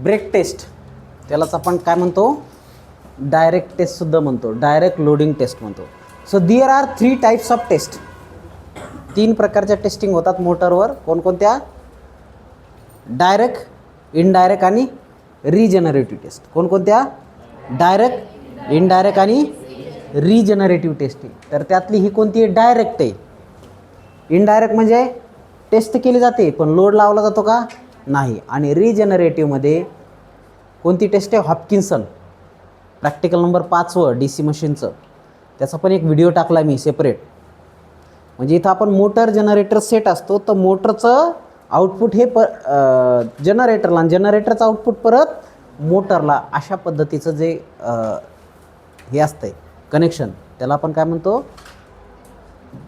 Break taste, त्यालाच आपण काय म्हणतो, डायरेक्ट टेस्टसुद्धा म्हणतो, डायरेक्ट लोडिंग टेस्ट म्हणतो. So there are 3 types of test. 3 प्रकारच्या टेस्टिंग होतात मोटरवर. कोणकोणत्या? डायरेक्ट, इनडायरेक्ट आणि रिजनरेटिव्ह टेस्ट. कोणकोणत्या? डायरेक्ट, इनडायरेक्ट आणि रिजनरेटिव्ह टेस्टिंग. तर त्यातली ही कोणती आहे? डायरेक्ट आहे. इनडायरेक्ट म्हणजे टेस्ट केली जाते पण लोड लावला जातो का? नाही. आणि रिजनरेटिव्हमध्ये कोणती टेस्ट आहे? हॉपकिन्सन. प्रॅक्टिकल नंबर 5 DC मशीनचं, त्याचा पण एक व्हिडिओ टाकला मी सेपरेट. म्हणजे इथं आपण मोटर जनरेटर सेट असतो, तर मोटरचं आउटपुट हे जनरेटरला आणि जनरेटरचं आउटपुट परत मोटरला, अशा पद्धतीचं जे हे असतं आहे कनेक्शन, त्याला आपण काय म्हणतो?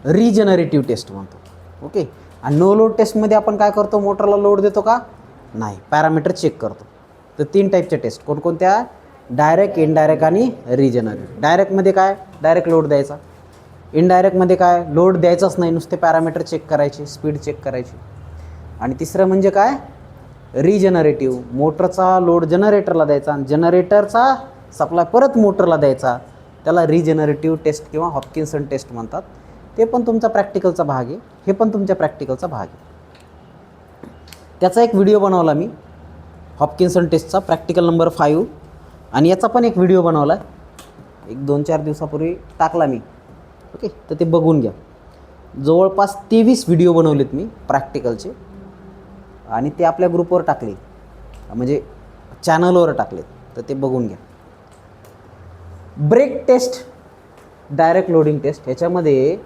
रिजनरेटिव्ह टेस्ट म्हणतो. ओके. आणि नो लोड टेस्टमध्ये आपण काय करतो? मोटरला लोड देतो का? नाही, पॅरामीटर चेक करतो. तर 3 टाईपच्या टेस्ट कोणकोणत्या? डायरेक्ट, इनडायरेक्ट आणि रिजनरेटिव्ह. डायरेक्टमध्ये काय? डायरेक्ट लोड द्यायचा. इनडायरेक्टमध्ये काय? लोड द्यायचाच नाही, नुसते पॅरामीटर चेक करायचे, स्पीड चेक करायची. आणि तिसरं म्हणजे काय? रिजनरेटिव्ह. मोटरचा लोड जनरेटरला द्यायचा आणि जनरेटरचा सप्लाय परत मोटरला द्यायचा, त्याला रिजनरेटिव्ह टेस्ट किंवा हॉपकिन्सन टेस्ट म्हणतात. ते पण तुमचा प्रॅक्टिकलचा भाग आहे, हे पण तुमच्या प्रॅक्टिकलचा भाग आहे. त्याचा एक व्हिडिओ बनवला मी हॉपकिन्सन टेस्टचा, प्रॅक्टिकल नंबर 5. आणि याचा पण एक व्हिडिओ बनवला, एक 2-4 दिवसापूर्वी टाकला मी. ओके. तर ते बघून घ्या. जवळपास 23 व्हिडिओ बनवलेत मी प्रॅक्टिकलचे, आणि ते आपल्या ग्रुपवर टाकले, म्हणजे चॅनलवर टाकलेत. तर ते बघून घ्या. Brake test, direct loading test. ह्याच्यामध्ये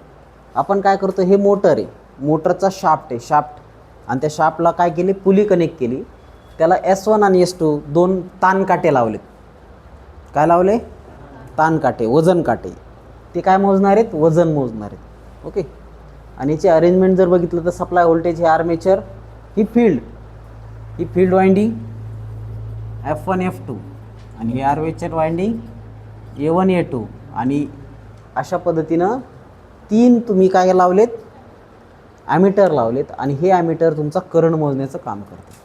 आपण काय करतो? हे मोटर आहे, मोटरचा शाफ्ट आहे, शाफ्ट. आणि त्या शाफ्टला काय केली? पुली कनेक्ट केली. त्याला S1 आणि S2 2 ताणकाटे लावलेत. काय लावले? ताणकाटे, वजन काटे. ते काय मोजणार आहेत? वजन मोजणार आहेत. ओके. आणि याची अरेंजमेंट जर बघितलं तर सप्लाय व्होल्टेज हे आर्मेचर, ही फील्ड वाइंडिंग F1 F2, आणि ही आर्मेचर वाइंडिंग A1 A2. आणि अशा पद्धतीनं 3 तुम्ही काय लावलेत? ॲमीटर लावलेत. आणि हे ॲमीटर तुमचा करंट मोजण्याचं काम करतं.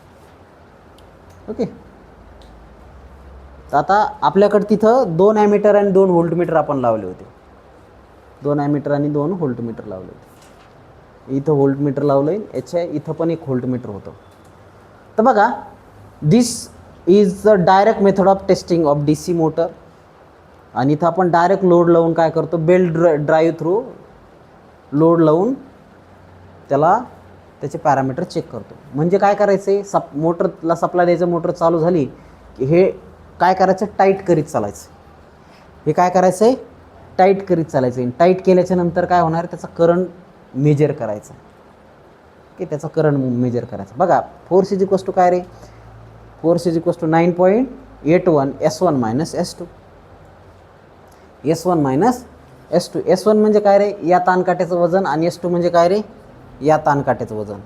ओके. तर आता आपल्याकडे तिथं 2 ॲमीटर आणि 2 व्होल्टमीटर आपण लावले होते. 2 ॲमीटर आणि 2 व्होल्टमीटर लावले होते. इथं व्होल्टमीटर लावलं आहे, याच्या इथं पण एक व्होल्टमीटर होतं. तर बघा, this is the direct method of testing of DC motor. आणि इथं आपण डायरेक्ट लोड लावून काय करतो? बेल्ट ड्राईव्ह थ्रू लोड लावून त्याचे पॅरामीटर चेक करतो. म्हणजे काय करायचं आहे? मोटरला सप्लाय द्यायचं, मोटर चालू झाली की हे काय करायचं? टाईट करीत चालायचं. हे काय करायचं आहे? टाईट करीत चालायचं आहे. टाईट केल्याच्या नंतर काय होणार? त्याचा करंट मेजर करायचा, की त्याचा करंट मेजर करायचा. बघा, फोर्स इज इक्वल्स टू काय रे? Force is equals to 9.81 S1 - S2. S1 - S2. S1 म्हणजे काय रे? या ताणकाट्याचं वजन. आणि S2 म्हणजे काय रे? या ताणकाट्याचं वजन.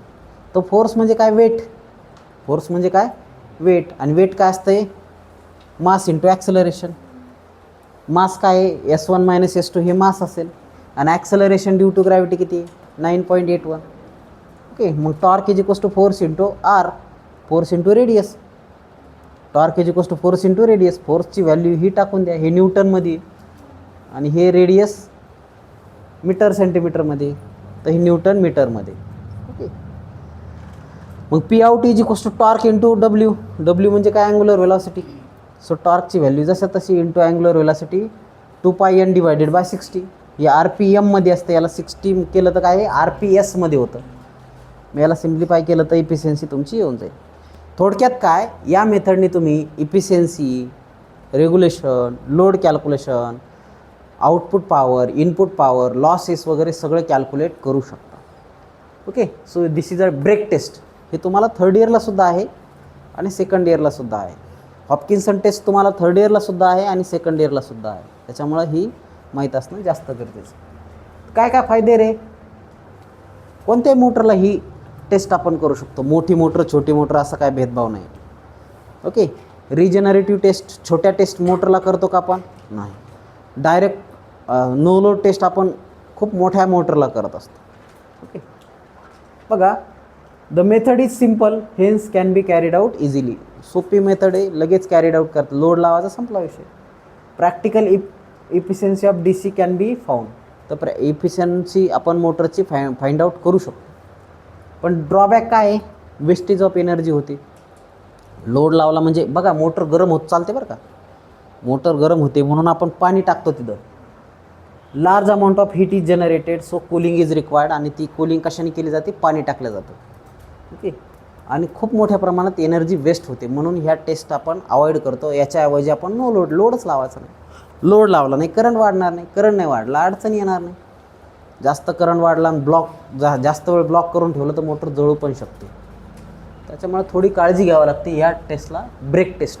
तो फोर्स म्हणजे काय? वेट. फोर्स म्हणजे काय? वेट. आणि वेट काय असतंय? Mass into acceleration. मास काय आहे? S1 - S2 हे मास असेल. आणि ॲक्सेलरेशन ड्यू टू ग्रॅव्हिटी किती? 9.81. ओके. मग torque is equals to force into R, force into radius. Torque is equals to force into radius. फोर्सची व्हॅल्यू ही टाकून द्या. हे न्यूटनमध्ये आणि हे रेडियस मीटर सेंटीमीटरमध्ये, तर हे न्यूटन मीटरमध्ये. ओके. मग P out is equals to torque into W. W म्हणजे काय? Angular velocity. सो टॉर्कची व्हॅल्यू जसं तशी इंटू अँग्युलर व्हेलॉसिटी 2πn / 60. हे RPMमध्ये असतं. याला 60 केलं तर काय? RPSमध्ये होतं. मग याला सिम्प्लिफाय केलं तर इफिशियन्सी तुमची येऊन जाईल. थोडक्यात काय? या मेथडने तुम्ही efficiency, regulation, load calculation, output power, input power, losses वगैरे सगळं कॅल्क्युलेट करू शकता. Okay. So this is a brake test. हे तुम्हाला 3rd इयरलासुद्धा आहे आणि 2nd इयरलासुद्धा आहे. हॉपकिन्सन टेस्ट तुम्हाला 3rd इयरलासुद्धा आहे आणि 2nd इयरलासुद्धा आहे. त्याच्यामुळं ही माहीत असणं जास्त गरजेचं. काय काय फायदे रे? कोणत्याही मोटरला ही टेस्ट आपण करू शकतो. मोठी मोटर, छोटी मोटर असा काय भेदभाव नाही. ओके. रिजनरेटिव्ह टेस्ट छोट्या टेस्ट मोटरला करतो का आपण? नाही. डायरेक्ट नो लोड टेस्ट आपण खूप मोठ्या मोटरला करत असतो. ओके. बघा, the method is simple, hence can be carried out easily. सोपी मेथड आहे, लगेच कॅरीड आउट करतात. लोड लावायचा संपला विषय. Practical efficiency of DC can be found. तर इफिशियन्सी आपण मोटरची फाइंड आउट करू शकतो. पण ड्रॉबॅक काय आहे? वेस्टेज ऑफ एनर्जी होते. लोड लावला म्हणजे बघा मोटर गरम होत चालते बरं का. मोटर गरम होते म्हणून आपण पाणी टाकतो तिथं. Large amount of heat is generated, so cooling is required. आणि ती कूलिंग कशाने केली जाते? पाणी टाकलं जातं. ओके. आणि खूप मोठ्या प्रमाणात एनर्जी वेस्ट होते, म्हणून ह्या टेस्ट आपण अवॉइड करतो. याच्याऐवजी आपण नो लोड, लोडच लावायचा नाही. लोड लावला नाही करंट वाढणार नाही, करंट नाही वाढला अडचण येणार नाही. जास्त करंट वाढला आणि जास्त वेळ ब्लॉक करून ठेवलं तर मोटर जळू पण शकते. त्याच्यामुळे थोडी काळजी घ्यावी लागते या टेस्टला, ब्रेक टेस्ट.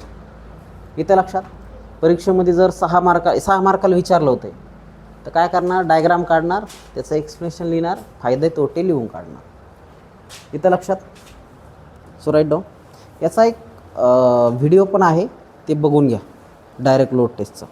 इथं लक्षात, परीक्षेमध्ये जर 6 मार्काला विचारलं होतं तर काय करणार? डायग्राम काढणार, त्याचं एक्सप्लेनेशन लिहिणार, फायदे तोटे लिहून काढणार. इथं लक्षात. So write down. याचा एक व्हिडिओ पण आहे, ते बघून घ्या डायरेक्ट लोड टेस्टचा.